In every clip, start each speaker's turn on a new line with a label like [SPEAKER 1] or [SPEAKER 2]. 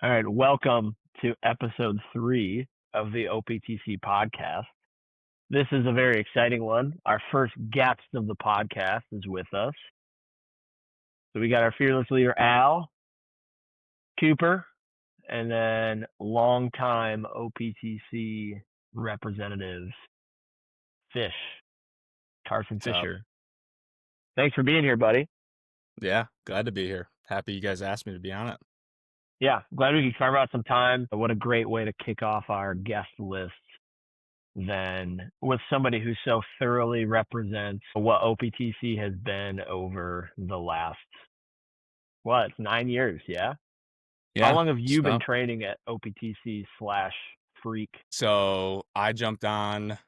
[SPEAKER 1] All right, welcome to episode 3 of the OPTC podcast. This is a very exciting one. Our first guest of the podcast is with us. So we got our fearless leader, Al, Cooper, and then longtime OPTC representatives, Carson
[SPEAKER 2] What's up?
[SPEAKER 1] Fischer. Thanks for being here, buddy.
[SPEAKER 2] Yeah, glad to be here. Happy you guys asked me to be on it.
[SPEAKER 1] Yeah, glad we could carve out some time. What a great way to kick off our guest list than with somebody who so thoroughly represents what OPTC has been over the last, 9 years, yeah? How
[SPEAKER 2] Yeah.
[SPEAKER 1] long have you been training at OPTC/Freak?
[SPEAKER 2] So I jumped on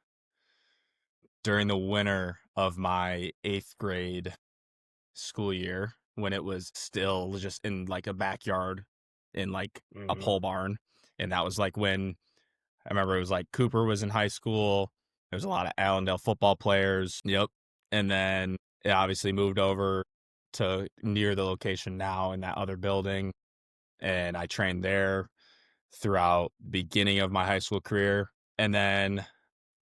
[SPEAKER 2] during the winter of my 8th grade school year when it was still just in like a backyard in like a pole barn. And that was like when I remember it was like Cooper was in high school. There was a lot of Allendale football players. Yep. And then it obviously moved over to near the location now in that other building. And I trained there throughout the beginning of my high school career, and then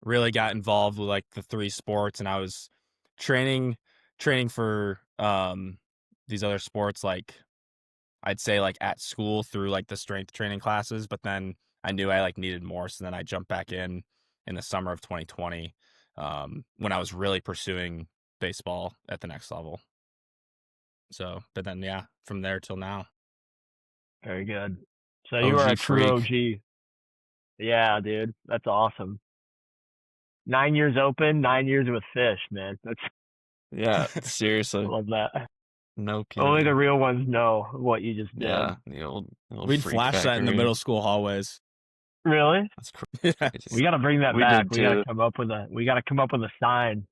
[SPEAKER 2] really got involved with like the 3 sports, and I was training for these other sports, like I'd say like at school through like the strength training classes, but then I knew I like needed more, so then I jumped back in the summer of 2020 when I was really pursuing baseball at the next level. So, but then yeah, from there till now.
[SPEAKER 1] Very good. So you are a true OG. Yeah, dude. That's awesome. 9 years open, 9 years with Fish, man.
[SPEAKER 3] Yeah, seriously.
[SPEAKER 1] Love that.
[SPEAKER 3] No kidding.
[SPEAKER 1] Only the real ones know what you just did.
[SPEAKER 3] Yeah, the old
[SPEAKER 2] We'd flash that in the middle school hallways.
[SPEAKER 1] Really?
[SPEAKER 3] That's crazy.
[SPEAKER 1] We got to bring that
[SPEAKER 3] We
[SPEAKER 1] back.
[SPEAKER 3] did
[SPEAKER 1] We got to
[SPEAKER 3] too.
[SPEAKER 1] come up with a sign.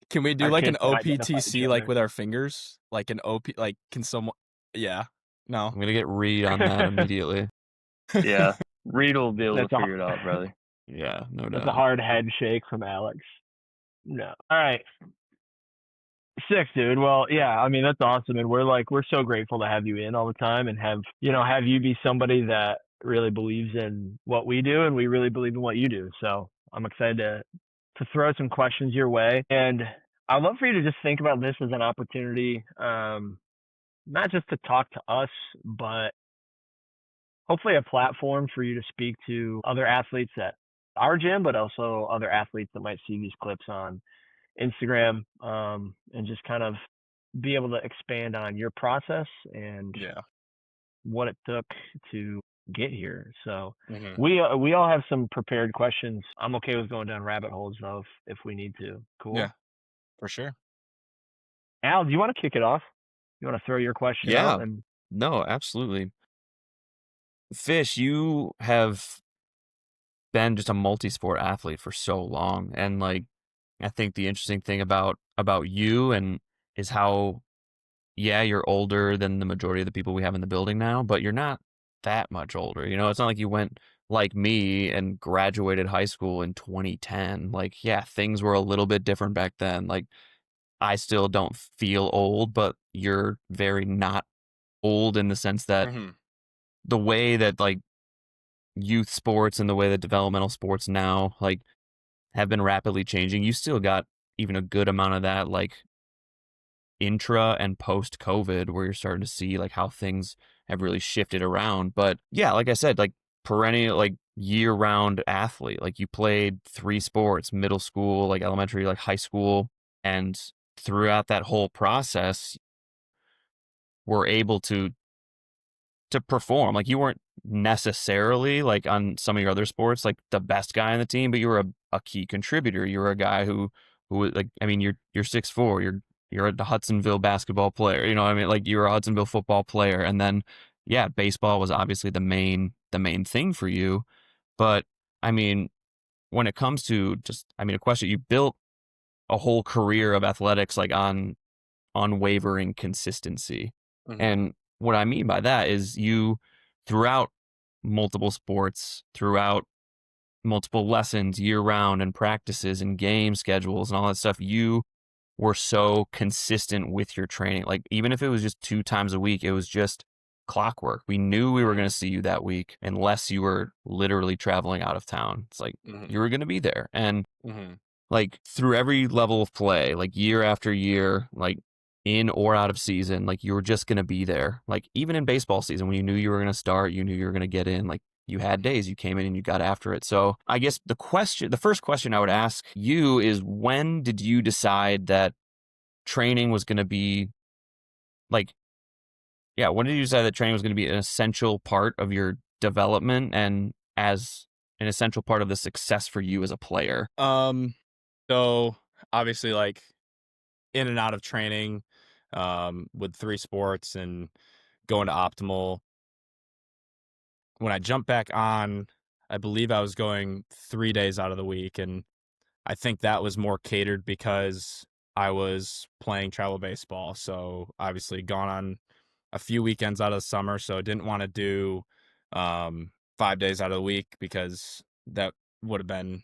[SPEAKER 2] Can we do
[SPEAKER 1] Our
[SPEAKER 2] like an
[SPEAKER 1] kids can identify
[SPEAKER 2] OPTC
[SPEAKER 1] each
[SPEAKER 2] like
[SPEAKER 1] other.
[SPEAKER 2] with our fingers? Like an OP, like can someone? Yeah. No.
[SPEAKER 3] I'm gonna get Reed on that immediately.
[SPEAKER 4] Yeah, Reed will be able
[SPEAKER 1] That's
[SPEAKER 4] to figure it out, brother.
[SPEAKER 3] Yeah, no doubt.
[SPEAKER 1] That's a hard head shake from Alex. No. All right. Sick, dude. Well, yeah, I mean, that's awesome. And we're so grateful to have you in all the time and have you be somebody that really believes in what we do, and we really believe in what you do. So I'm excited to throw some questions your way. And I'd love for you to just think about this as an opportunity, not just to talk to us, but hopefully a platform for you to speak to other athletes at our gym, but also other athletes that might see these clips on Instagram, and just kind of be able to expand on your process and what it took to get here. So we all have some prepared questions. I'm okay with going down rabbit holes though if we need to. Cool.
[SPEAKER 2] Yeah, for sure.
[SPEAKER 1] Al, do you want to kick it off? You want to throw your question out? And
[SPEAKER 3] no, absolutely. Fish, you have been just a multi-sport athlete for so long, and like I think the interesting thing about you and is how you're older than the majority of the people we have in the building now, but you're not that much older. You know, it's not like you went like me and graduated high school in 2010. Like, yeah, things were a little bit different back then. Like, I still don't feel old, but you're very not old in the sense that the way that like youth sports and the way that developmental sports now like have been rapidly changing, you still got even a good amount of that like intra and post COVID where you're starting to see like how things have really shifted around. But yeah, like I said, like perennial, like year round athlete, like you played 3 sports, middle school, like elementary, like high school. And throughout that whole process, were able to perform. Like you weren't necessarily like on some of your other sports, like the best guy on the team, but you were a key contributor. You were a guy who like, I mean, you're 6'4", you're a Hudsonville basketball player, you know what I mean? Like you were a Hudsonville football player. And then, yeah, baseball was obviously the main thing for you. But I mean, when it comes to just, I mean, a question, you built a whole career of athletics, like on unwavering consistency. And what I mean by that is you, throughout multiple sports, throughout multiple lessons year round and practices and game schedules and all that stuff, you were so consistent with your training. Like even if it was just 2 times a week, it was just clockwork. We knew we were going to see you that week unless you were literally traveling out of town. It's like you were going to be there. And like through every level of play, like year after year, like in or out of season, like you were just going to be there. Like even in baseball season, when you knew you were going to start, you knew you were going to get in, like you had days you came in and you got after it. So I guess the first question I would ask you is, when did you decide that training was going to be like, when did you decide that training was going to be an essential part of your development and as an essential part of the success for you as a player?
[SPEAKER 2] So obviously, like, in and out of training, with 3 sports and going to optimal. When I jumped back on, I believe I was going 3 days out of the week, and I think that was more catered because I was playing travel baseball. So obviously gone on a few weekends out of the summer, so didn't want to do 5 days out of the week because that would have been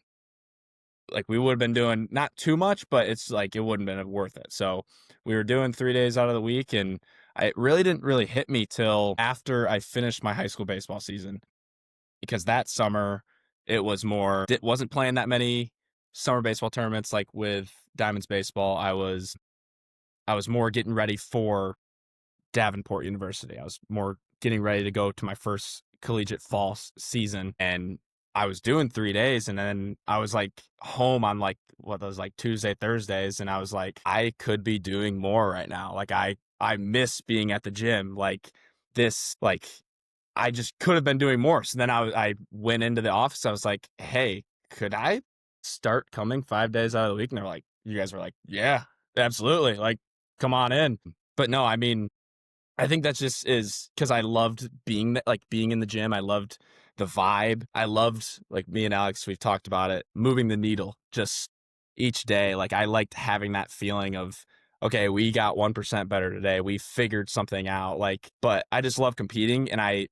[SPEAKER 2] like, we would have been doing not too much, but it's like it wouldn't have been worth it. So we were doing 3 days out of the week, and it really didn't really hit me till after I finished my high school baseball season, because that summer it wasn't playing that many summer baseball tournaments like with Diamonds baseball. I was more getting ready for Davenport University. I was more getting ready to go to my first collegiate fall season, and I was doing 3 days, and then I was like home on like those like Tuesday, Thursdays, and I was like, I could be doing more right now. Like I miss being at the gym. Like this, like I just could have been doing more. So then I went into the office. I was like, hey, could I start coming 5 days out of the week? And they're like, you guys were like, yeah, absolutely. Like, come on in. But no, I mean, I think that just is because I loved being in the gym. I loved the vibe. I loved, like, me and Alex, we've talked about it, moving the needle just each day. Like, I liked having that feeling of, okay, we got 1% better today. We figured something out. Like, but I just love competing, and I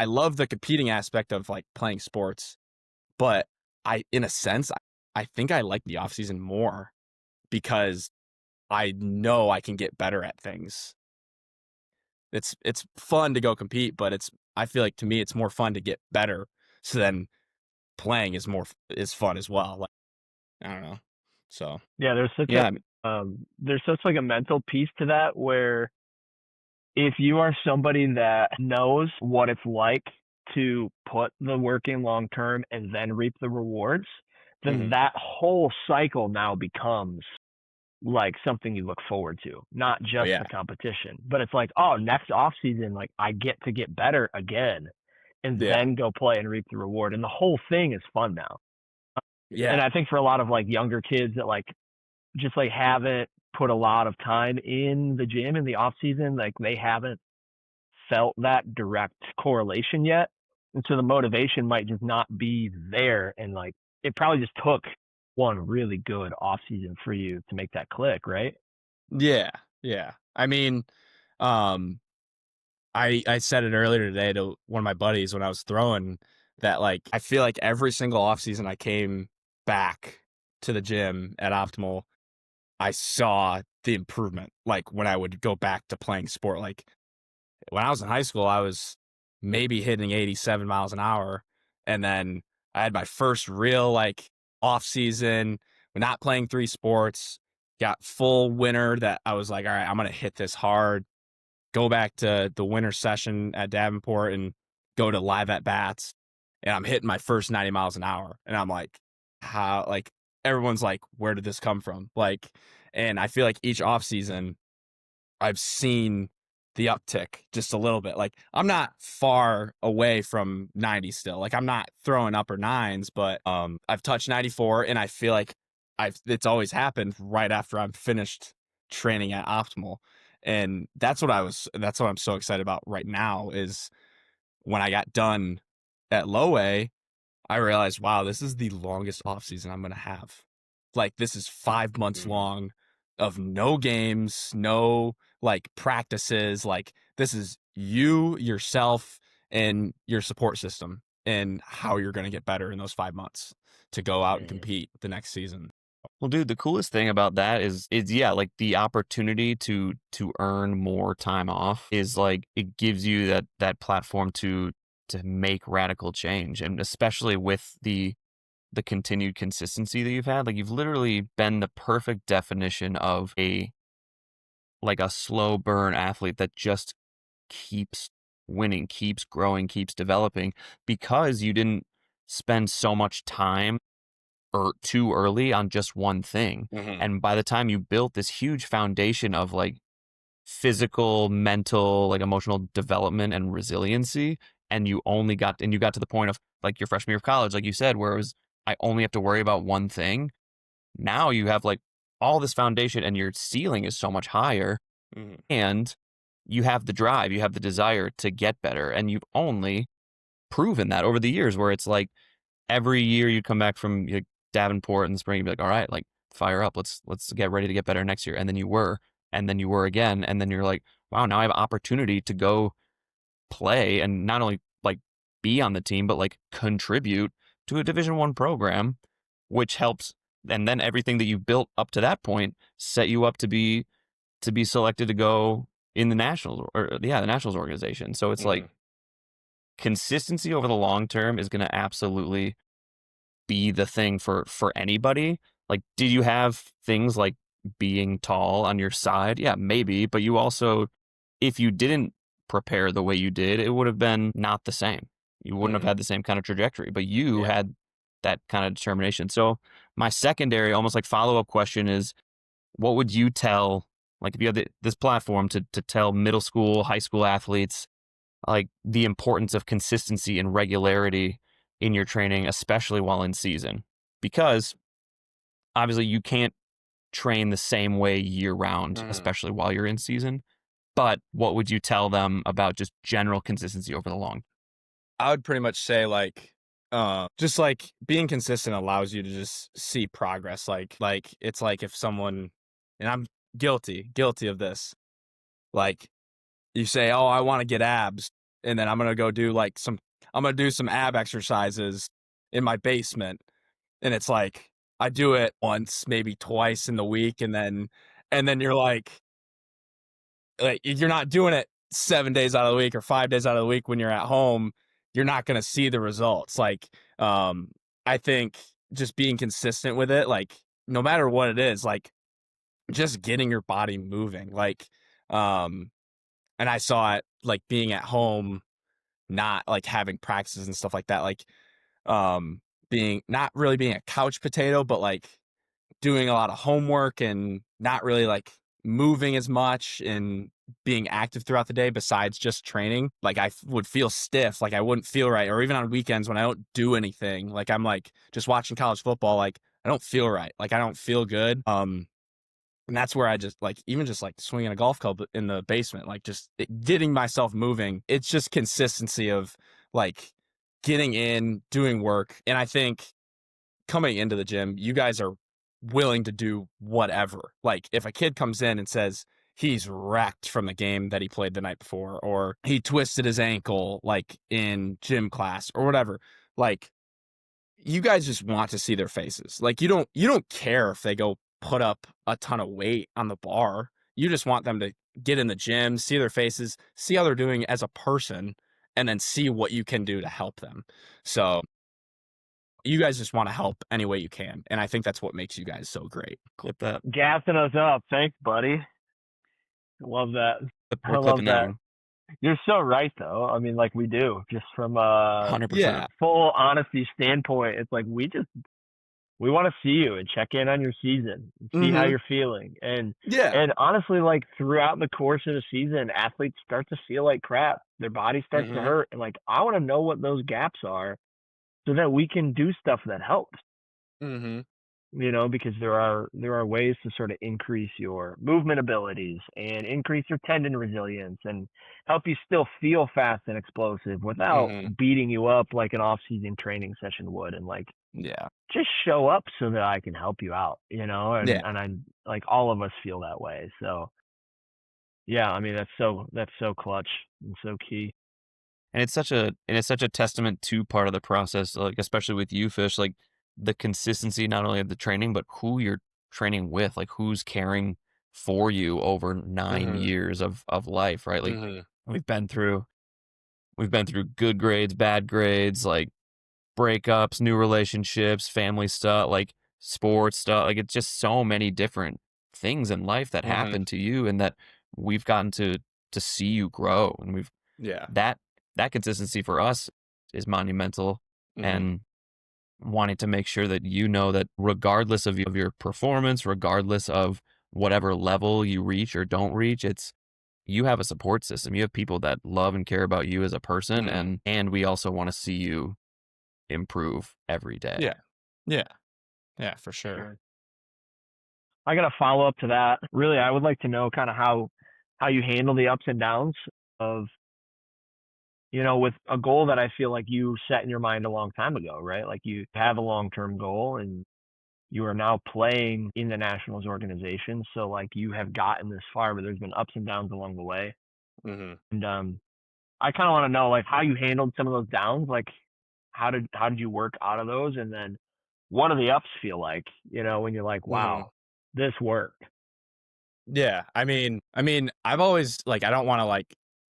[SPEAKER 2] love the competing aspect of like playing sports. But in a sense, I think I like the off season more because I know I can get better at things. It's fun to go compete, but I feel like to me it's more fun to get better. So then playing is fun as well. Like, I don't know. So
[SPEAKER 1] Yeah, there's such like a mental piece to that where if you are somebody that knows what it's like to put the work in long term and then reap the rewards, then that whole cycle now becomes like something you look forward to, not just the competition, but it's like, oh, next off season, like I get to get better again and then go play and reap the reward. And the whole thing is fun now. And I think for a lot of like younger kids that like just like haven't put a lot of time in the gym in the off season, like they haven't felt that direct correlation yet. And so the motivation might just not be there. And like, it probably just took one really good off season for you to make that click, right?
[SPEAKER 2] yeah. I mean, I said it earlier today to one of my buddies when I was throwing that, like, I feel like every single offseason I came back to the gym at Optimal, I saw the improvement. Like when I would go back to playing sport, like when I was in high school, I was maybe hitting 87 miles an hour. And then I had my first real like off season, not playing 3 sports, got full winter that I was like, all right, I'm going to hit this hard, go back to the winter session at Davenport and go to live at bats. And I'm hitting my first 90 miles an hour. And I'm like, how, like, everyone's like, where did this come from? Like, and I feel like each off season I've seen the uptick just a little bit. Like, I'm not far away from 90 still. Like, I'm not throwing upper nines, but I've touched 94, and I feel like it's always happened right after I'm finished training at Optimal. And that's what I'm so excited about right now is when I got done at Low A, I realized, wow, this is the longest off season I'm going to have. Like, this is 5 months long of no games, no like practices. Like, this is you, yourself, and your support system and how you're going to get better in those 5 months to go out and compete the next season.
[SPEAKER 3] Well, dude, the coolest thing about that is yeah, like the opportunity to earn more time off is like it gives you that platform to make radical change, and especially with the continued consistency that you've had, like you've literally been the perfect definition of a slow burn athlete that just keeps winning, keeps growing, keeps developing because you didn't spend so much time or too early on just one thing.
[SPEAKER 2] Mhm.
[SPEAKER 3] And by the time you built this huge foundation of like physical, mental, like emotional development and resiliency, and you got to the point of like your freshman year of college, like you said, where it was I only have to worry about one thing. Now you have like all this foundation and your ceiling is so much higher,
[SPEAKER 2] Mhm.
[SPEAKER 3] and you have the drive, you have the desire to get better, and you've only proven that over the years where it's like every year you come back from like Davenport in the spring, you'd be like, all right, like fire up, let's get ready to get better next year. And then you were, and then you were again, and then you're like, wow, now I have opportunity to go play and not only like be on the team, but like contribute to a Division I program, which helps. And then everything that you built up to that point set you up to be selected to go in the nationals the nationals organization. So it's like
[SPEAKER 2] Mhm.
[SPEAKER 3] consistency over the long term is going to absolutely be the thing for anybody. Like, did you have things like being tall on your side? Yeah, maybe, but you also, if you didn't prepare the way you did, it would have been not the same. You wouldn't have
[SPEAKER 2] Mhm.
[SPEAKER 3] had the same kind of trajectory, but you
[SPEAKER 2] Yeah.
[SPEAKER 3] had that kind of determination. So my secondary, almost like follow-up question is, what would you tell, like if you had this platform to tell middle school, high school athletes, like the importance of consistency and regularity in your training, especially while in season? Because obviously you can't train the same way year round,
[SPEAKER 2] Mhm.
[SPEAKER 3] especially while you're in season. But what would you tell them about just general consistency over the long?
[SPEAKER 2] I would pretty much say like just like being consistent allows you to just see progress. Like it's like if someone, and I'm guilty of this. Like you say, "Oh, I want to get abs," and then I'm gonna go do like I'm gonna do some ab exercises in my basement, and it's like I do it once, maybe twice in the week, and then you're like you're not doing it 7 days out of the week or 5 days out of the week when you're at home. You're not gonna see the results. Like I think just being consistent with it, like no matter what it is, like just getting your body moving, like um and I saw it like being at home, not like having practices and stuff like that, like being not really being a couch potato, but like doing a lot of homework and not really like moving as much and being active throughout the day besides just training. Like I would feel stiff, like I wouldn't feel right, or even on weekends when I don't do anything, like I'm like just watching college football, like I don't feel right, like I don't feel good. And that's where I just like, even just like swinging a golf club in the basement, like just getting myself moving. It's just consistency of like getting in, doing work. And I think coming into the gym, you guys are willing to do whatever. Like if a kid comes in and says he's wrecked from the game that he played the night before, or he twisted his ankle like in gym class or whatever, like you guys just want to see their faces. Like you don't care if they go put up a ton of weight on the bar. You just want them to get in the gym, see their faces, see how they're doing as a person, and then see what you can do to help them. So you guys just want to help any way you can. And I think that's what makes you guys so great.
[SPEAKER 3] Clip that.
[SPEAKER 1] Gassing us up. Thanks, buddy. Love that.
[SPEAKER 3] We're
[SPEAKER 1] I love
[SPEAKER 3] clipping that
[SPEAKER 1] that.
[SPEAKER 3] one.
[SPEAKER 1] You're so right, though. I mean, like we do, just from a
[SPEAKER 3] 100%.
[SPEAKER 2] Yeah.
[SPEAKER 1] full honesty standpoint. It's like we want to see you and check in on your season and see how
[SPEAKER 2] Mhm.
[SPEAKER 1] you're feeling.
[SPEAKER 2] Yeah.
[SPEAKER 1] And honestly, like throughout the course of the season, athletes start to feel like crap. Their body starts to
[SPEAKER 2] Mhm.
[SPEAKER 1] hurt, and like I want to know what those gaps are so that we can do stuff that helps.
[SPEAKER 2] Mhm.
[SPEAKER 1] Because there are ways to sort of increase your movement abilities and increase your tendon resilience and help you still feel fast and explosive without
[SPEAKER 2] Mhm.
[SPEAKER 1] beating you up like an off-season training session would. And like
[SPEAKER 2] Yeah.
[SPEAKER 1] just show up so that I can help you out, and
[SPEAKER 2] Yeah.
[SPEAKER 1] I like all of us feel that way. So yeah, I mean that's so clutch and so key.
[SPEAKER 3] And it's such a testament to part of the process, like especially with you, Fish. Like the consistency, not only of the training, but who you're training with, like who's caring for you over 9 years of life, right? Like we've been through good grades, bad grades, like breakups, new relationships, family stuff, like sports stuff. Like it's just so many different things in life that happen to you, and that we've gotten to see you grow, and we've
[SPEAKER 2] Yeah.
[SPEAKER 3] that consistency for us is monumental, and wanting to make sure that you know that regardless of your performance, regardless of whatever level you reach or don't reach, it's you have a support system. You have people that love and care about you as a person, and we also want to see you improve every day.
[SPEAKER 2] Yeah. Yeah. Yeah, for sure.
[SPEAKER 1] I got to follow up to that. Really, I would like to know kind of how you handle the ups and downs of, with a goal that I feel like you set in your mind a long time ago, right? Like you have a long-term goal and you are now playing in the Nationals organization. So like you have gotten this far, but there's been ups and downs along the way. And I kind of want to know like how you handled some of those downs. Like how did you work out of those? And then what do the ups feel like, when you're like, wow, this worked.
[SPEAKER 2] Yeah. I mean, I've always like, I don't want to like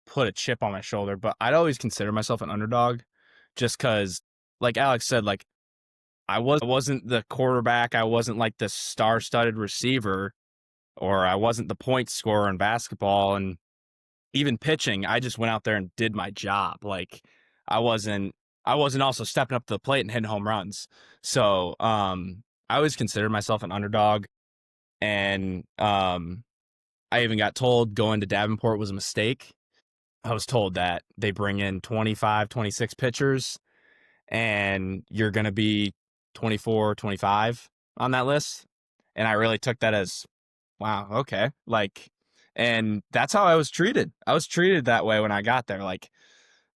[SPEAKER 2] put a chip on my shoulder, but I'd always consider myself an underdog just because, like Alex said, like I wasn't the quarterback. I wasn't like the star-studded receiver, or I wasn't the point scorer in basketball. And even pitching, I just went out there and did my job. Like I wasn't also stepping up to the plate and hitting home runs. So I always considered myself an underdog. And I even got told going to Davenport was a mistake. I was told that they bring in 25, 26 pitchers, and you're going to be 24, 25 on that list. And I really took that as, wow, okay. Like, and that's how I was treated. I was treated that way when I got there. Like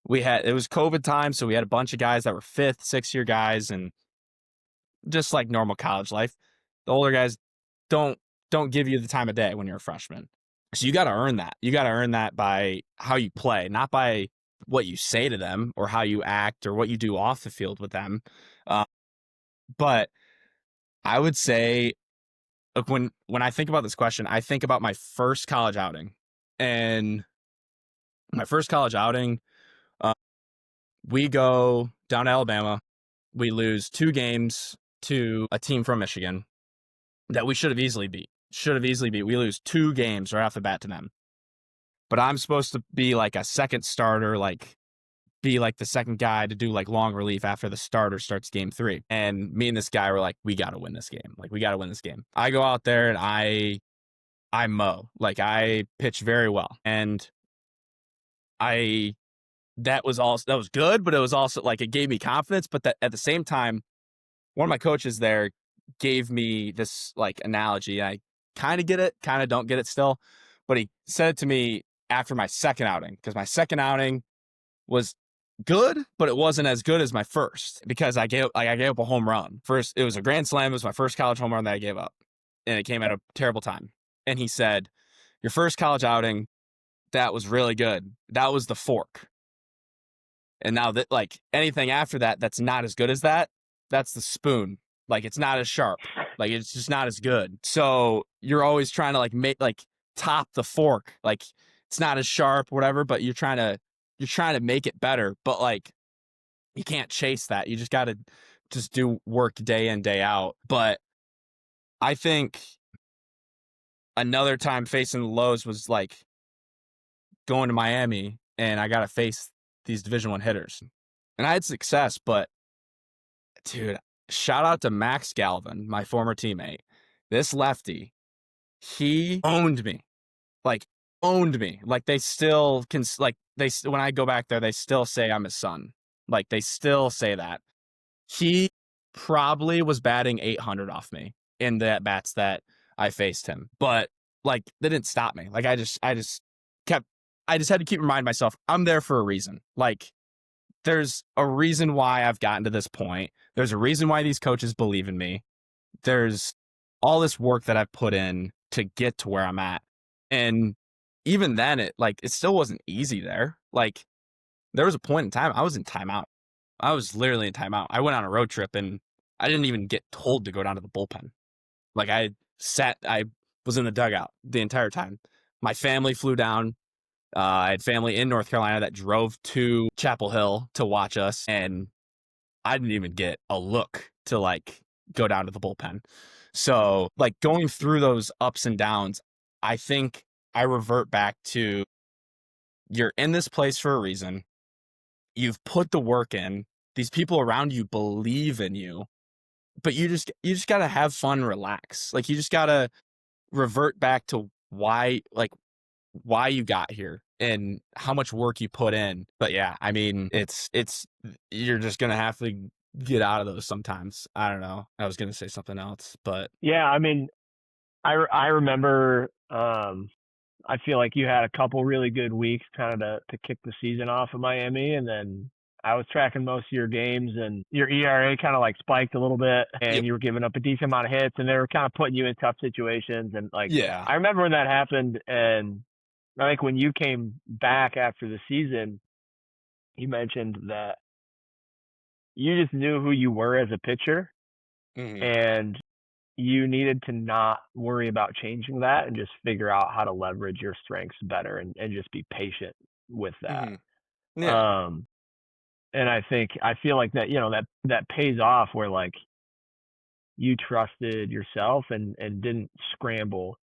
[SPEAKER 2] it was COVID time. So we had a bunch of guys that were 5th, 6th year guys, and just like normal college life, the older guys don't give you the time of day when you're a freshman. So you got to earn that. You got to earn that by how you play, not by what you say to them or how you act or what you do off the field with them. But I would say, look, when I think about this question, I think about my first college outing. And my first college outing, we go down to Alabama. We lose 2 games to a team from Michigan that we should have easily beat. We lose 2 games right off the bat to them. But I'm supposed to be like a second starter, like be like the second guy to do like long relief after the starter starts game 3. And me and this guy were like, we got to win this game. Like, we got to win this game. I go out there and I mow. Like, I pitch very well. And that was good, but it was also like, it gave me confidence. But that at the same time, one of my coaches there gave me this like analogy. I kind of get it, kind of don't get it still. But he said it to me after my second outing, because my second outing was good, but it wasn't as good as my first, because I gave up a home run. First, it was a grand slam. It was my first college home run that I gave up, and it came at a terrible time. And he said, your first college outing, that was really good. That was the fork. And now that, like, anything after that, that's not as good as that, that's the spoon. Like, it's not as sharp. Like, it's just not as good. So you're always trying to like make, like, top the fork. Like, it's not as sharp, whatever, but you're trying to make it better. But like, you can't chase that. You just got to just do work day in, day out. But I think another time facing the lows was like going to Miami, and I got to face these Division I hitters, and I had success. But dude, shout out to Max Galvin, my former teammate. This lefty, he owned me. Like, they still can, like, when I go back there, they still say I'm his son. Like, they still say that. He probably was batting 800 off me in the at-bats that I faced him. But like, they didn't stop me. Like, I just had to keep reminding myself, I'm there for a reason. Like, there's a reason why I've gotten to this point. There's a reason why these coaches believe in me. There's all this work that I've put in to get to where I'm at. And even then, it still wasn't easy there. Like, there was a point in time I was in timeout. I was literally in timeout. I went on a road trip, and I didn't even get told to go down to the bullpen. Like I was in the dugout the entire time. My family flew down. I had family in North Carolina that drove to Chapel Hill to watch us, and I didn't even get a look to like go down to the bullpen. So like going through those ups and downs, I think I revert back to, you're in this place for a reason. You've put the work in. These people around you believe in you, but you just got to have fun, relax. Like you just got to revert back to why you got here and how much work you put in. But yeah, I mean, it's you're just going to have to get out of those sometimes. I don't know. I was going to say something else, but
[SPEAKER 1] Yeah, I mean, I remember. I feel like you had a couple really good weeks kind of to kick the season off in Miami, and then I was tracking most of your games, and your ERA kind of like spiked a little bit, and
[SPEAKER 2] Yep.
[SPEAKER 1] you were giving up a decent amount of hits, and they were kind of putting you in tough situations. And like,
[SPEAKER 2] yeah,
[SPEAKER 1] I remember when that happened, and I think when you came back after the season, you mentioned that you just knew who you were as a pitcher,
[SPEAKER 2] Mhm.
[SPEAKER 1] and you needed to not worry about changing that and just figure out how to leverage your strengths better and just be patient with that.
[SPEAKER 2] Mhm. Yeah.
[SPEAKER 1] And I feel like that, that pays off where like you trusted yourself and didn't scramble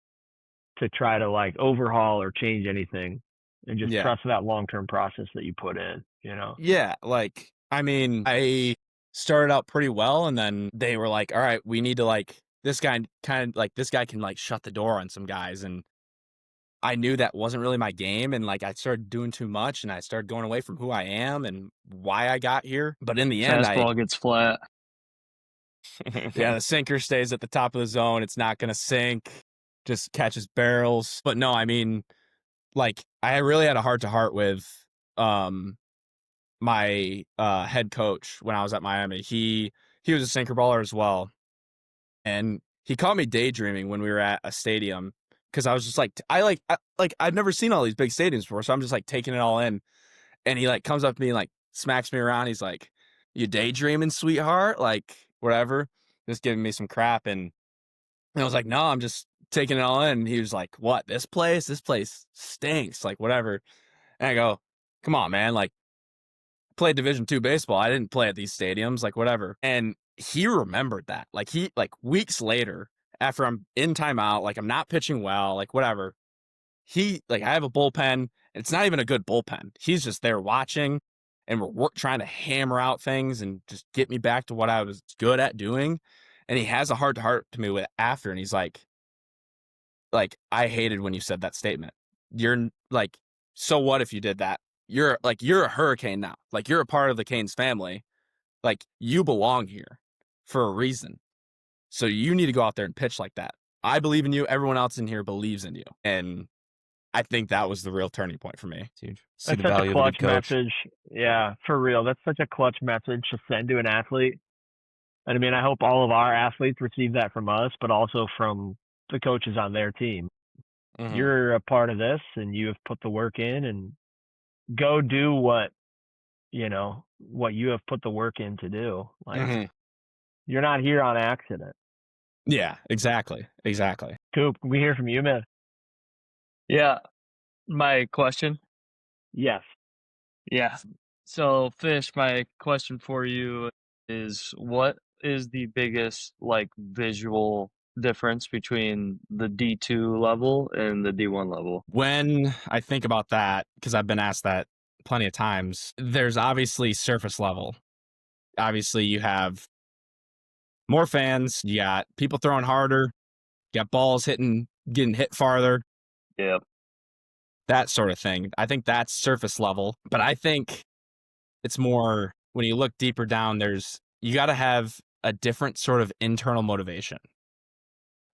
[SPEAKER 1] to try to like overhaul or change anything and just
[SPEAKER 2] Yeah.
[SPEAKER 1] trust that long-term process that you put in,
[SPEAKER 2] Yeah, like, I mean, I started out pretty well, and then they were like, all right, we need to like, this guy can like shut the door on some guys. And I knew that wasn't really my game. And like, I started doing too much, and I started going away from who I am and why I got here. But in the end,
[SPEAKER 4] Fastball gets flat.
[SPEAKER 2] yeah, the sinker stays at the top of the zone. It's not going to sink, just catches barrels. But no, I mean, like, I really had a heart-to-heart with my head coach when I was at Miami. He was a sinker baller as well, and he caught me daydreaming when we were at a stadium, because I was just like, I've never seen all these big stadiums before, so I'm just like taking it all in. And he like comes up to me and like smacks me around. He's like, "You daydreaming, sweetheart?" Like whatever, just giving me some crap. And I was like, "No, I'm just taking it all in." And he was like, "What? This place stinks. Like whatever." And I go, "Come on, man. Like, played Division II baseball. I didn't play at these stadiums, like whatever." And he remembered that. Like weeks later, after I'm in timeout, like I'm not pitching well, like whatever. I have a bullpen. It's not even a good bullpen. He's just there watching, and we're trying to hammer out things and just get me back to what I was good at doing. And he has a heart to heart to me with after, and he's like, I hated when you said that statement. You're like, so what if you did that? You're a Hurricane now. Like, you're a part of the Canes family. Like, you belong here for a reason. So you need to go out there and pitch like that. I believe in you. Everyone else in here believes in you. And I think that was the real turning point for me.
[SPEAKER 3] It's huge. See
[SPEAKER 1] That's
[SPEAKER 3] the
[SPEAKER 1] such a
[SPEAKER 3] value of a
[SPEAKER 1] clutch
[SPEAKER 3] good coach.
[SPEAKER 1] message. Yeah, for real. That's such a clutch message to send to an athlete. And I mean, I hope all of our athletes receive that from us, but also from the coaches on their team.
[SPEAKER 2] Mhm.
[SPEAKER 1] You're a part of this, and you have put the work in, and go do what you have put the work in to do. Like,
[SPEAKER 2] Mhm.
[SPEAKER 1] you're not here on accident.
[SPEAKER 2] Yeah, exactly.
[SPEAKER 1] Coop, can we hear from you, man?
[SPEAKER 4] Yeah. My question.
[SPEAKER 1] Yes.
[SPEAKER 4] Yeah. So, Fish, my question for you is, what is the biggest like visual difference between the D2 level and the D1 level?
[SPEAKER 2] When I think about that, because I've been asked that plenty of times, there's obviously surface level. Obviously, you have more fans, you got people throwing harder, you got balls getting hit farther,
[SPEAKER 4] Yep.
[SPEAKER 2] that sort of thing. I think that's surface level. But I think it's more, when you look deeper down, you got to have a different sort of internal motivation.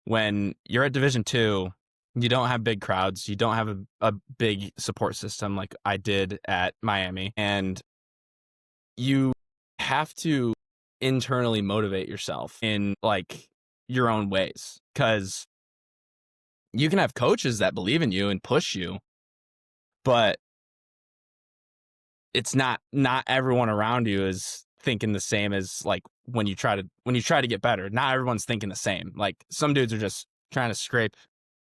[SPEAKER 2] When you're at Division II, you don't have big crowds. You don't have a big support system like I did at Miami. And you have to internally motivate yourself in like your own ways, because you can have coaches that believe in you and push you, but it's not everyone around you is thinking the same as like when you try to get better. Not everyone's thinking the same. Like some dudes are just trying to scrape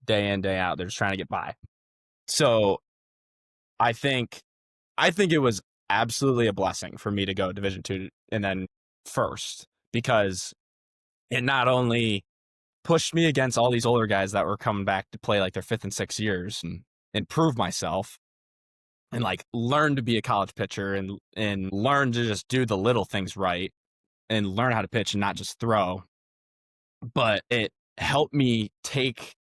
[SPEAKER 2] day in, day out. They're just trying to get by. So I think it was absolutely a blessing for me to go Division II and then first, because it not only pushed me against all these older guys that were coming back to play like their 5th and 6th years and prove myself and like learn to be a college pitcher and learn to just do the little things right and learn how to pitch and not just throw. But it helped me take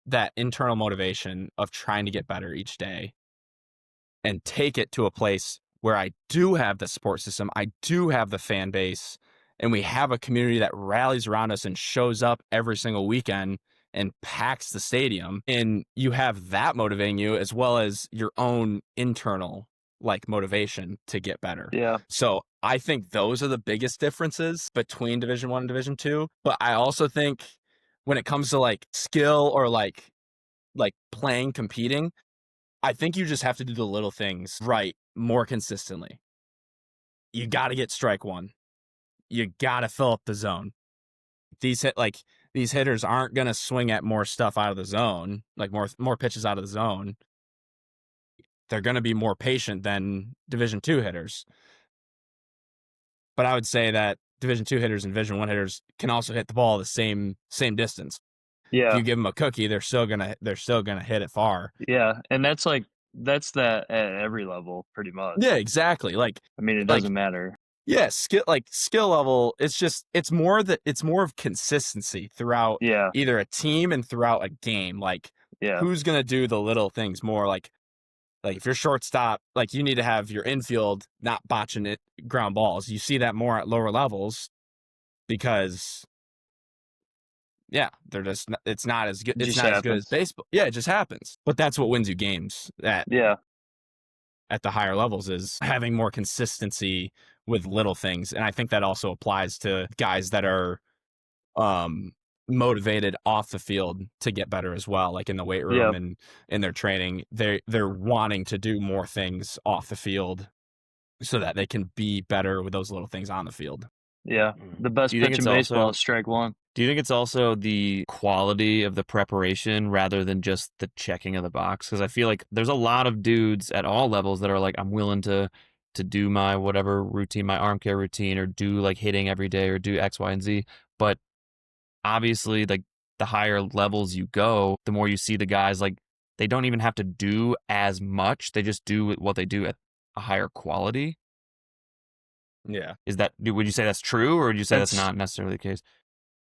[SPEAKER 2] that internal motivation of trying to get better each day and take it to a place where I do have the support system, I do have the fan base, and we have a community that rallies around us and shows up every single weekend and packs the stadium. And you have that motivating you as well as your own internal like motivation to get better.
[SPEAKER 4] Yeah.
[SPEAKER 2] So I think those are the biggest differences between Division I and Division II. But I also think when it comes to like skill or like playing, competing, I think you just have to do the little things right more consistently. You got to get strike one. You got to fill up the zone. These hitters aren't going to swing at more stuff out of the zone, like more pitches out of the zone. They're going to be more patient than Division II hitters. But I would say that Division II hitters and Division I hitters can also hit the ball the same distance.
[SPEAKER 4] Yeah.
[SPEAKER 2] If you give them a cookie, they're still gonna hit it far.
[SPEAKER 4] Yeah, and that's that at every level, pretty much.
[SPEAKER 2] Yeah, exactly. Like,
[SPEAKER 4] I mean, it doesn't matter.
[SPEAKER 2] Yeah, skill level. It's more of consistency throughout either a team and throughout a game. Like, who's gonna do the little things more? Like if you're shortstop, like you need to have your infield not botching it ground balls. You see that more at lower levels because they're just it's not as good. It's not as good as baseball. Yeah, it just happens. But that's what wins you games at the higher levels is having more consistency with little things. And I think that also applies to guys that are motivated off the field to get better as well, like in the weight room and in their training. They're wanting to do more things off the field so that they can be better with those little things on the field.
[SPEAKER 4] Yeah, the best pitch in baseball is strike one.
[SPEAKER 3] Do you think it's also the quality of the preparation rather than just the checking of the box? Because I feel like there's a lot of dudes at all levels that are like, I'm willing to do my whatever routine, my arm care routine, or do like hitting every day or do X, Y, and Z. But obviously, like the higher levels you go, the more you see the guys like they don't even have to do as much. They just do what they do at a higher quality.
[SPEAKER 2] Yeah.
[SPEAKER 3] Would you say that's true, or would you say that's not necessarily the case?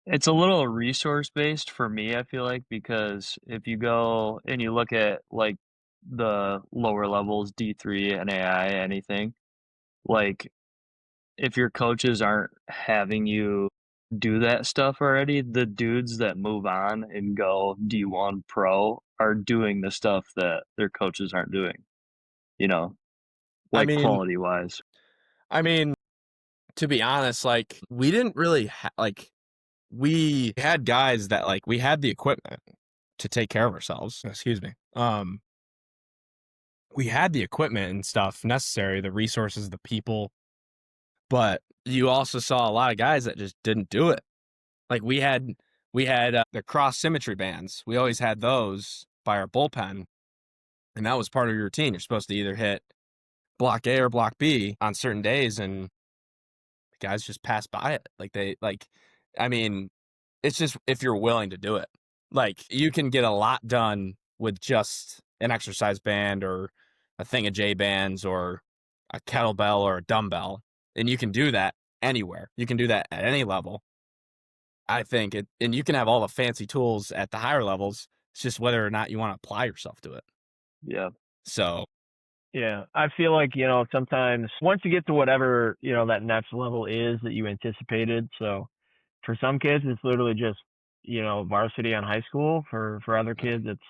[SPEAKER 4] It's a little resource based for me, I feel like, because if you go and you look at like the lower levels, D3, NAI, anything, like if your coaches aren't having you do that stuff already, the dudes that move on and go D1 pro are doing the stuff that their coaches aren't doing, like quality wise.
[SPEAKER 2] I mean, to be honest, like we didn't really we had guys that like we had the equipment to take care of ourselves. Excuse me. We had the equipment and stuff necessary, the resources, the people, but you also saw a lot of guys that just didn't do it. Like we had the cross symmetry bands. We always had those by our bullpen, and that was part of your routine. You're supposed to either hit block A or block B on certain days, and guys just pass by it. It's just if you're willing to do it. Like you can get a lot done with just an exercise band or a thing of J bands or a kettlebell or a dumbbell, and you can do that anywhere. You can do that at any level. I think and you can have all the fancy tools at the higher levels. It's just whether or not you want to apply yourself to it.
[SPEAKER 4] Yeah.
[SPEAKER 2] So
[SPEAKER 1] yeah, I feel like, sometimes once you get to whatever, that next level is that you anticipated. So for some kids, it's literally just, varsity on high school. For other kids, it's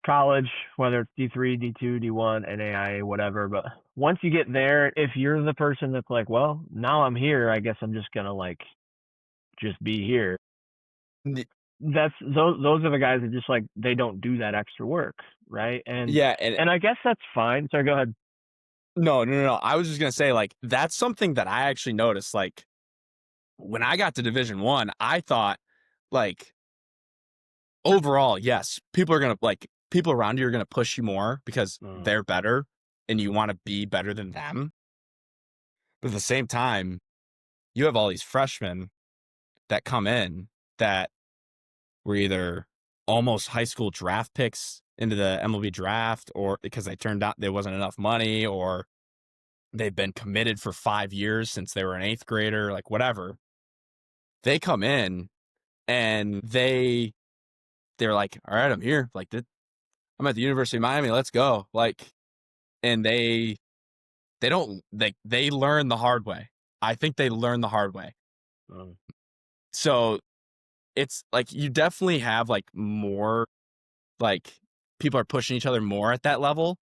[SPEAKER 1] college, whether it's D3, D2, D1, NAIA, whatever. But once you get there, if you're the person that's like, well, now I'm here, I guess I'm just going to just be here. Those are the guys that just they don't do that extra work, right? And and I guess that's fine. Sorry, go ahead.
[SPEAKER 2] No. I was just gonna say that's something that I actually noticed. when I got to Division I, I thought, like, overall, yes, people are gonna people around you are gonna push you more because they're better and you want to be better than them. But at the same time, you have all these freshmen that come in that were either almost high school draft picks into the MLB draft, or because they turned out there wasn't enough money, or they've been committed for 5 years since they were an 8th grader, like whatever. They come in and they're like, all right, I'm here. Like, I'm at the University of Miami. Let's go. Like, and they learn the hard way. I think they learn the hard way. So it's like, you definitely have like more, like, people are pushing each other more at that level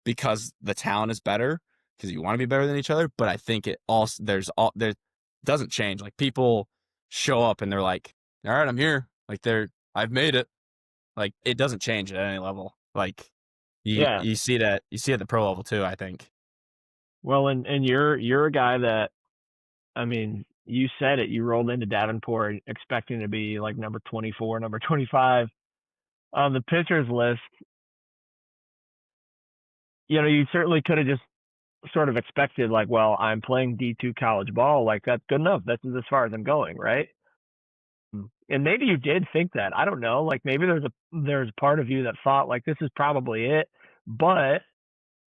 [SPEAKER 2] because the talent is better, because you want to be better than each other. But I think it also, there doesn't change. Like, people show up and they're like, all right, I'm here. Like, I've made it. Like, it doesn't change at any level. Like, you see that, at the pro level too, I think.
[SPEAKER 1] Well, and you're a guy that, I mean, you said it, you rolled into Davenport expecting to be like number 24, number 25 on the pitchers list. You know, you certainly could have just sort of expected, like, well, I'm playing D2 college ball, like, that's good enough. That's as far as I'm going, right? And maybe you did think that. I don't know. Like, maybe there's a part of you that thought, like, this is probably it. But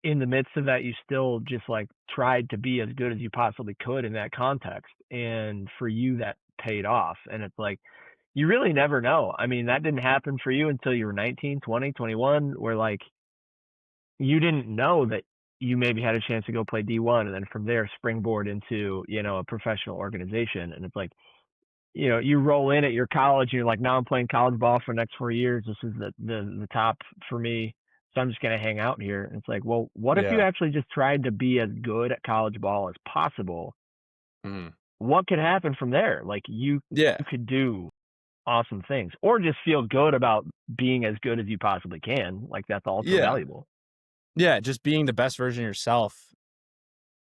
[SPEAKER 1] in the midst of that, you still just, like, tried to be as good as you possibly could in that context. And for you, that paid off. And it's like, you really never know. I mean, that didn't happen for you until you were 19, 20, 21, where, like, you didn't know that you maybe had a chance to go play D1 and then from there springboard into, you know, a professional organization. And it's like, you know, you roll in at your college and you're like, now I'm playing college ball for the next 4 years. This is the top for me. So I'm just going to hang out here. And it's like, well, what if you actually just tried to be as good at college ball as possible? What could happen from there? Like, you could do awesome things, or just feel good about being as good as you possibly can. Like, that's also valuable.
[SPEAKER 2] Yeah, just being the best version of yourself.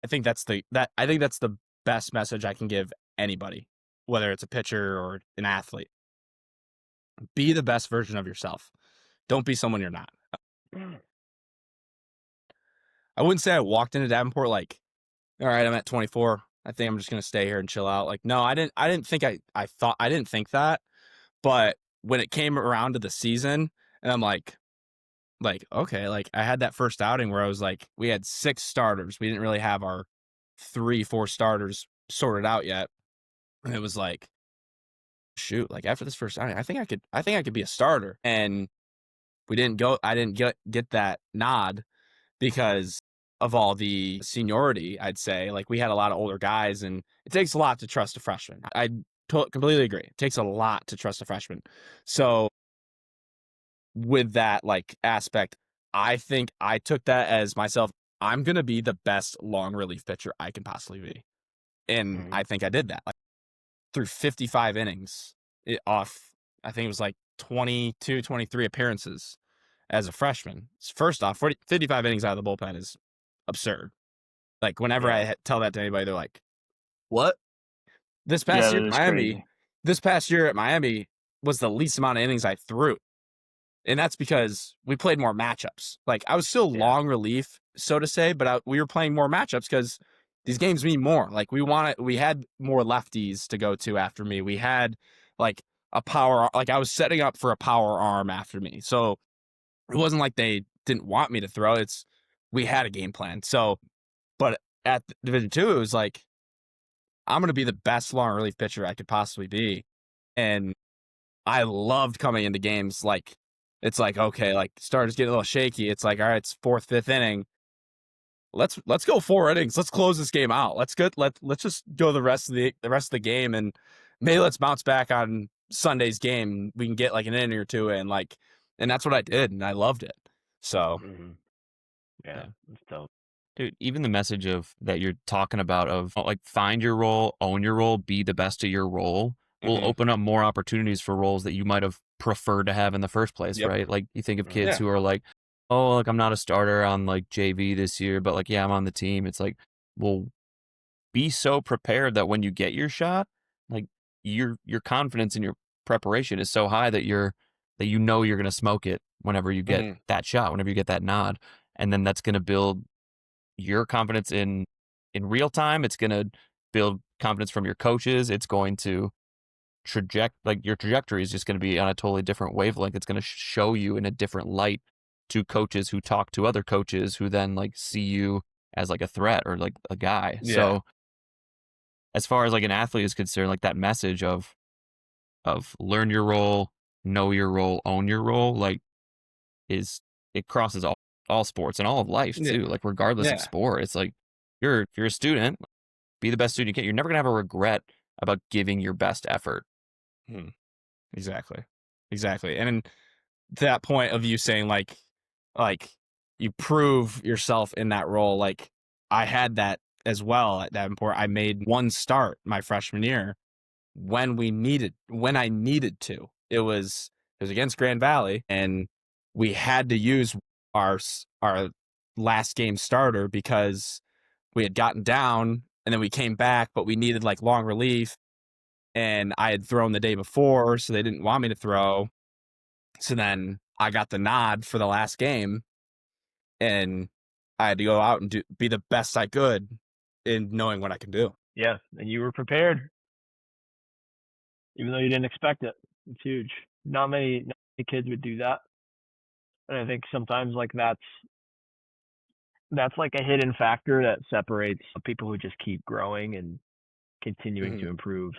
[SPEAKER 2] I think that's the best message I can give anybody, whether it's a pitcher or an athlete. Be the best version of yourself. Don't be someone you're not. I wouldn't say I walked into Davenport like, all right, I'm at 24. I think I'm just going to stay here and chill out. Like, no, I didn't think I didn't think that. But when it came around to the season and I'm like, okay, like, I had that first outing where I was like, we had 6 starters. We didn't really have our 3-4 starters sorted out yet. And it was like, shoot, like, after this first outing, I think I could be a starter. And I didn't get that nod because of all the seniority, I'd say. Like, we had a lot of older guys, and it takes a lot to trust a freshman. I completely agree. It takes a lot to trust a freshman. So with that, like, aspect, I think I took that as myself. I'm going to be the best long relief pitcher I can possibly be. And I think I did that. Like, through 55 innings I think it was like 22, 23 appearances as a freshman. First off, 55 innings out of the bullpen is absurd. Like, whenever I tell that to anybody, they're like, what? This past year at Miami was the least amount of innings I threw. And that's because we played more matchups. Like, I was still long relief, so to say, but we were playing more matchups because these games mean more. Like, we had more lefties to go to after me. We had like a power, like, I was setting up for a power arm after me. So it wasn't like they didn't want me to throw. We had a game plan. So, but at Division II, it was like, I'm going to be the best long relief pitcher I could possibly be. And I loved coming into games. Like, it's like, okay, like, starters get a little shaky. It's like, all right, it's 4th, 5th inning. Let's go 4 innings. Let's close this game out. Let's just go the rest of the game, and maybe let's bounce back on Sunday's game. We can get like an inning or two in, like, and that's what I did, and I loved it. So
[SPEAKER 1] yeah, that's dope.
[SPEAKER 3] Dude, even the message that you're talking about of, like, find your role, own your role, be the best of your role will open up more opportunities for roles that you might have preferred to have in the first place, right? Like, you think of kids who are like, oh, like, I'm not a starter on, like, JV this year, but, like, yeah, I'm on the team. It's like, well, be so prepared that when you get your shot, your confidence in your preparation is so high that you're going to smoke it whenever you get that shot, whenever you get that nod, and then that's going to build your confidence in real time. It's going to build confidence from your coaches. It's going to your trajectory is just going to be on a totally different wavelength. It's going to show you in a different light to coaches who talk to other coaches who then like see you as like a threat or like a guy.
[SPEAKER 2] Yeah.
[SPEAKER 3] So as far as like an athlete is concerned, like that message of learn your role, know your role, own your role, like it crosses all sports and all of life too.
[SPEAKER 2] Yeah.
[SPEAKER 3] Like regardless of sport, it's like if you're a student, be the best student you can. You're never gonna have a regret about giving your best effort.
[SPEAKER 2] Exactly. And to that point of you saying like you prove yourself in that role, like I had that as well at that point. I made one start my freshman year when I needed to. It was against Grand Valley, and we had to use our last game starter because we had gotten down and then we came back, but we needed like long relief, and I had thrown the day before, so they didn't want me to throw. So then I got the nod for the last game, and I had to go out and be the best I could in knowing what I can do.
[SPEAKER 1] Yeah, and you were prepared, even though you didn't expect it. It's huge. Not many kids would do that, and I think sometimes like that's like a hidden factor that separates people who just keep growing and continuing to improve.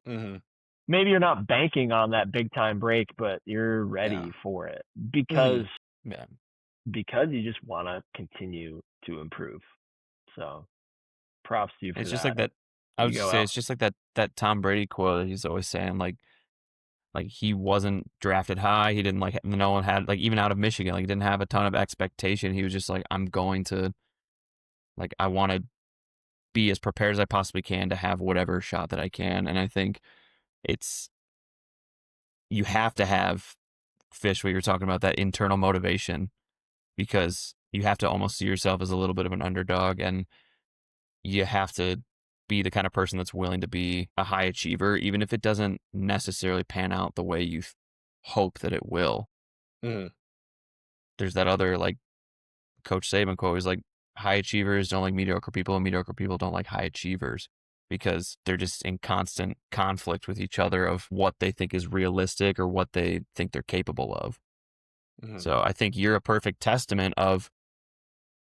[SPEAKER 1] Maybe you're not banking on that big time break, but you're ready for it because you just want to continue to improve. So props to you for
[SPEAKER 3] It's
[SPEAKER 1] that.
[SPEAKER 3] just like that. I would say it's just like that Tom Brady quote that he's always saying, like he wasn't drafted high. He didn't no one had even out of Michigan, he didn't have a ton of expectation. He was just like, I'm going to I want to be as prepared as I possibly can to have whatever shot that I can. And I think you have to have, Fish, what you're talking about, that internal motivation, because you have to almost see yourself as a little bit of an underdog, and you have to be the kind of person that's willing to be a high achiever, even if it doesn't necessarily pan out the way you hope that it will. There's that other Coach Saban quote is high achievers don't like mediocre people, and mediocre people don't like high achievers, because they're just in constant conflict with each other of what they think is realistic or what they think they're capable of. So I think you're a perfect testament of,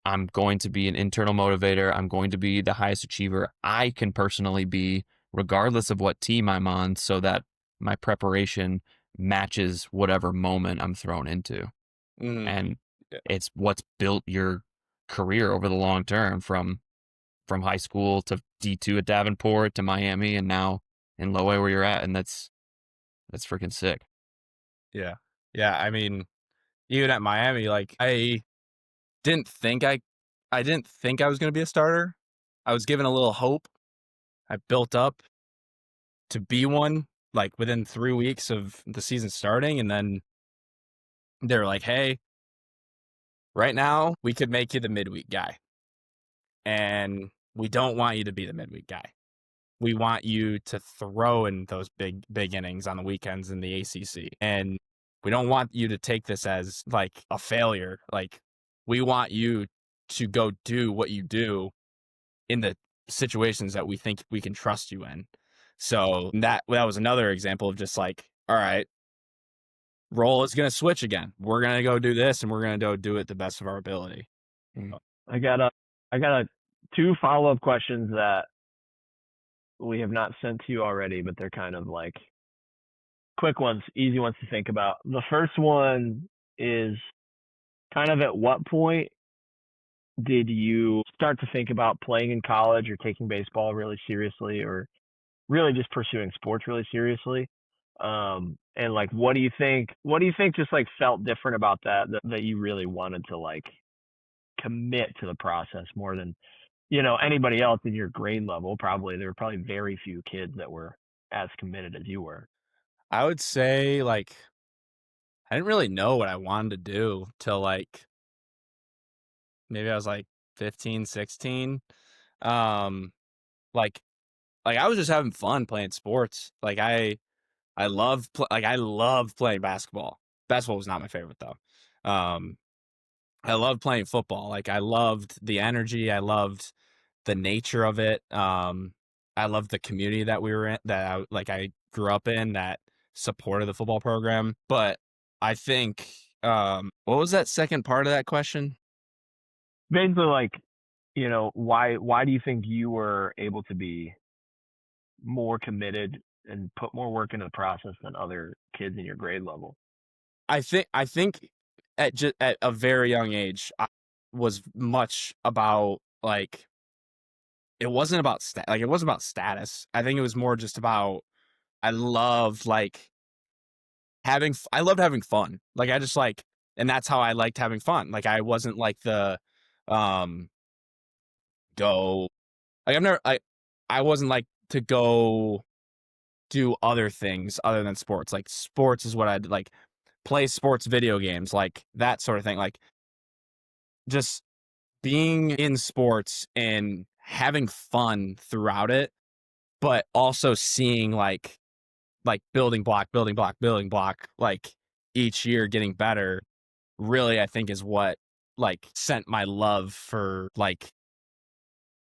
[SPEAKER 3] I'm going to be an internal motivator. I'm going to be the highest achiever I can personally be, regardless of what team I'm on, so that my preparation matches whatever moment I'm thrown into. And it's what's built your career over the long term, from high school to D2 at Davenport to Miami, and now in Low A where you're at. And that's freaking sick.
[SPEAKER 2] Yeah. I mean, even at Miami, I didn't think I was going to be a starter. I was given a little hope. I built up to be one within 3 weeks of the season starting, and then they're like, "Hey, right now we could make you the midweek guy, and we don't want you to be the midweek guy. We want you to throw in those big innings on the weekends in the ACC, and we don't want you to take this as a failure. We want you to go do what you do in the situations that we think we can trust you in." So that was another example of just all right, role is going to switch again. We're going to go do this, and we're going to go do it the best of our ability.
[SPEAKER 1] I got a 2 follow-up questions that we have not sent to you already, but they're kind of quick ones, easy ones to think about. The first one is kind of, at what point did you start to think about playing in college or taking baseball really seriously, or really just pursuing sports really seriously? And what do you think just felt different about that you really wanted to commit to the process more than anybody else in your grade level? There were probably very few kids that were as committed as you were.
[SPEAKER 2] I would say I didn't really know what I wanted to do till maybe I was 15, 16. like I was just having fun playing sports. Like I love playing basketball. Basketball was not my favorite though. I loved playing football. Like I loved the energy. I loved the nature of it. I loved the community that we were in, that I grew up in, that supported the football program. But I think, what was that second part of that question?
[SPEAKER 1] Basically, like, why do you think you were able to be more committed and put more work into the process than other kids in your grade level?
[SPEAKER 2] I think at a very young age, I was much about like, it wasn't about it wasn't about status. I think it was more just about, I loved I loved having fun. Like I just and that's how I liked having fun. Like I wasn't like the um go like I wasn't like to go do other things other than sports. Like sports is what I'd like, play sports video games, like that sort of thing. Like just being in sports and having fun throughout it, but also seeing like building block, like each year getting better, really I think is what like sent my love for like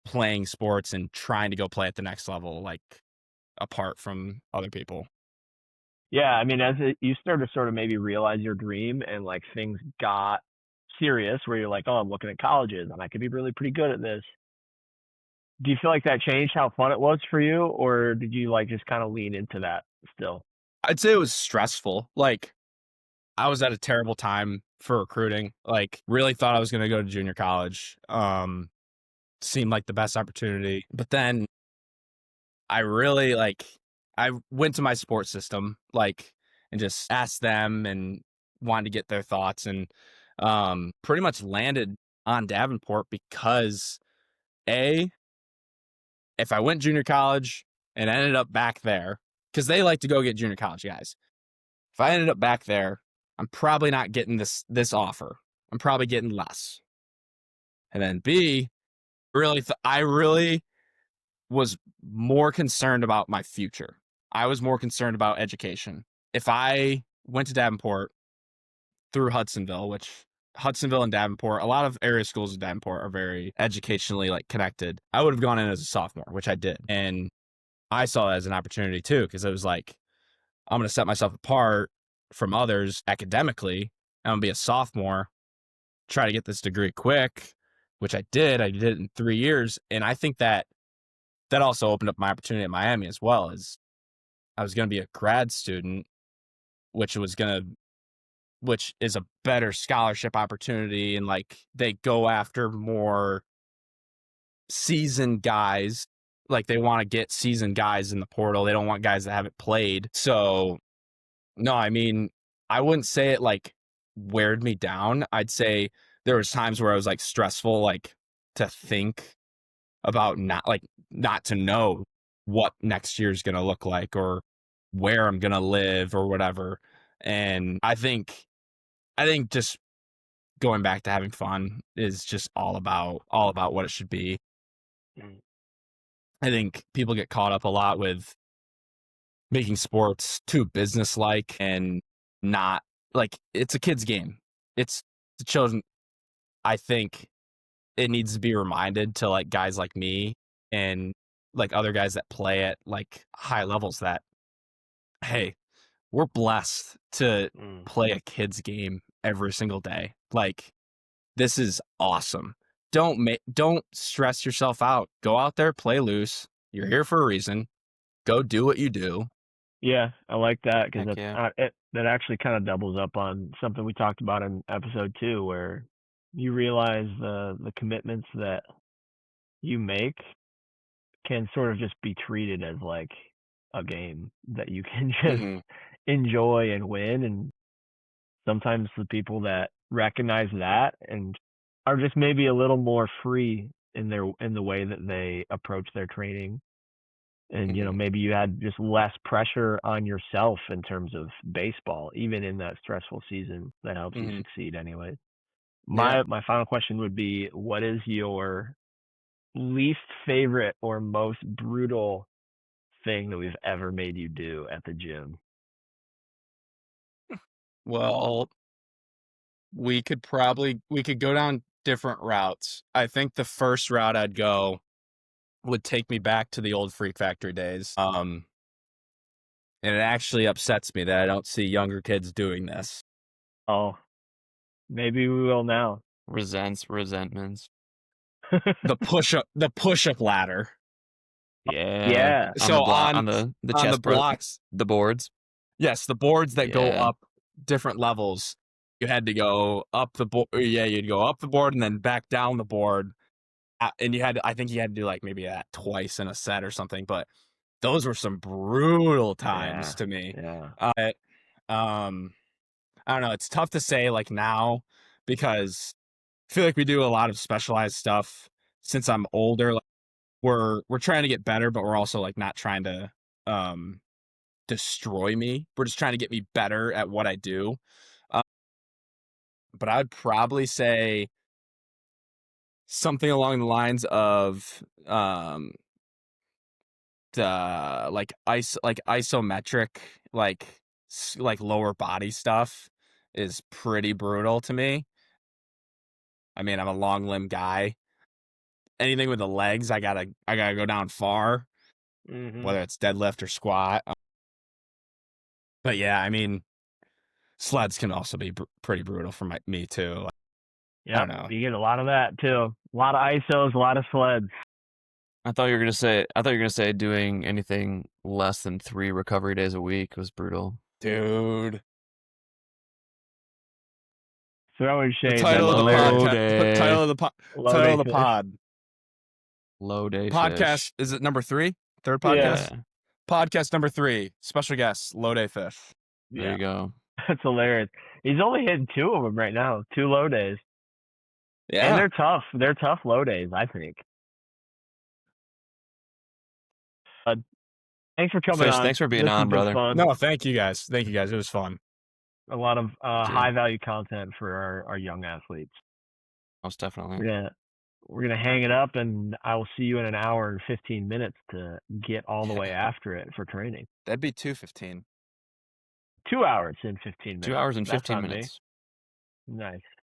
[SPEAKER 2] playing sports and trying to go play at the next level, like apart from other people.
[SPEAKER 1] Yeah, I mean, you started to sort of maybe realize your dream and like things got serious where you're like, oh, I'm looking at colleges and I could be really pretty good at this. Do you feel like that changed how fun it was for you, or did you like just kind of lean into that still?
[SPEAKER 2] I'd say it was stressful. Like I was at a terrible time for recruiting. Like really thought I was going to go to junior college. Seemed like the best opportunity. But then I really I went to my support system and just asked them and wanted to get their thoughts, and pretty much landed on Davenport because if I went junior college and ended up back there, because they like to go get junior college guys. If I ended up back there, I'm probably not getting this offer. I'm probably getting less. And then B, I really was more concerned about my future. I was more concerned about education. If I went to Davenport through Hudsonville, which Hudsonville and Davenport, a lot of area schools in Davenport are very educationally like connected. I would have gone in as a sophomore, which I did. And I saw it as an opportunity too, because it was like, I'm going to set myself apart from others academically. I'm going to be a sophomore, try to get this degree quick, which I did. I did it in 3 years. And I think that also opened up my opportunity at Miami as well, as I was going to be a grad student, which is a better scholarship opportunity. And like they go after more seasoned guys. Like they want to get seasoned guys in the portal. They don't want guys that haven't played. So no, I mean, I wouldn't say it like weared me down. I'd say there was times where I was like stressful, like to think about not to know what next year's going to look like or where I'm going to live or whatever. And I think just going back to having fun is just all about what it should be. I think people get caught up a lot with making sports too business-like and not like it's a kid's game. It's the children. I think it needs to be reminded to like guys like me and like other guys that play at like high levels that, hey, we're blessed to play a kid's game every single day. Like this is awesome. Don't stress yourself out. Go out there, play loose. You're here for a reason. Go do what you do.
[SPEAKER 1] Yeah, I like that because
[SPEAKER 3] Heck yeah.
[SPEAKER 1] that actually kind of doubles up on something we talked about in episode 2, where you realize the commitments that you make can sort of just be treated as like a game that you can just enjoy and win. And sometimes the people that recognize that and are just maybe a little more free in the way that they approach their training. And maybe you had just less pressure on yourself in terms of baseball, even in that stressful season. That helps you succeed anyways. My final question would be, what is your least favorite or most brutal thing that we've ever made you do at the gym?
[SPEAKER 2] Well, we could go down different routes. I think the first route I'd go would take me back to the old Freak Factory days. And it actually upsets me that I don't see younger kids doing this.
[SPEAKER 1] Oh, maybe we will now.
[SPEAKER 3] Resentments.
[SPEAKER 2] The push-up ladder.
[SPEAKER 1] Yeah.
[SPEAKER 3] On
[SPEAKER 2] So
[SPEAKER 3] the block,
[SPEAKER 2] on
[SPEAKER 3] on the
[SPEAKER 2] on
[SPEAKER 3] chest
[SPEAKER 2] the blocks,
[SPEAKER 3] the boards.
[SPEAKER 2] yes, the boards that go
[SPEAKER 3] Yeah.
[SPEAKER 2] up different levels. You had to go up the board. Yeah, you'd go up the board and then back down the board. And I think you had to do like maybe that twice in a set or something. But those were some brutal times to me.
[SPEAKER 1] Yeah.
[SPEAKER 2] I don't know. It's tough to say like now because I feel like we do a lot of specialized stuff since I'm older. Like, we're trying to get better, but we're also like not trying to destroy me. We're just trying to get me better at what I do. But I'd probably say something along the lines of the like isometric like lower body stuff is pretty brutal to me. I mean, I'm a long limb guy. Anything with the legs, I gotta go down far, whether it's deadlift or squat. But yeah, I mean, sleds can also be pretty brutal for me too.
[SPEAKER 1] Yeah.
[SPEAKER 2] I don't know.
[SPEAKER 1] You get a lot of that too. A lot of ISOs, a lot of sleds.
[SPEAKER 3] I thought you were gonna say doing anything less than 3 recovery days a week was brutal.
[SPEAKER 2] Dude.
[SPEAKER 1] Throwing shade.
[SPEAKER 2] Title of the podcast. Title of the pod.
[SPEAKER 3] Low day
[SPEAKER 2] Podcast.
[SPEAKER 3] fish.
[SPEAKER 2] Is it number 3? Third podcast?
[SPEAKER 3] Yeah.
[SPEAKER 2] Podcast number 3. Special guest, Low Day Fish.
[SPEAKER 3] There you go.
[SPEAKER 1] That's hilarious. He's only hitting 2 of them right now. 2 low days.
[SPEAKER 2] Yeah.
[SPEAKER 1] And they're tough. They're tough low days, I think. Thanks for coming
[SPEAKER 3] Fish,
[SPEAKER 1] on.
[SPEAKER 3] thanks for being
[SPEAKER 1] This has
[SPEAKER 3] on,
[SPEAKER 1] been
[SPEAKER 3] brother.
[SPEAKER 1] fun.
[SPEAKER 2] No, thank you guys. It was fun.
[SPEAKER 1] A lot of high value content for our young athletes.
[SPEAKER 3] Most definitely.
[SPEAKER 1] We're gonna hang it up, and I will see you in an hour and 15 minutes to get all the way after it for training.
[SPEAKER 2] That'd be 2:15.
[SPEAKER 1] 2 hours and 15 minutes.
[SPEAKER 3] 2 hours and
[SPEAKER 1] That's
[SPEAKER 3] 15
[SPEAKER 1] on me.
[SPEAKER 3] minutes.
[SPEAKER 1] Nice.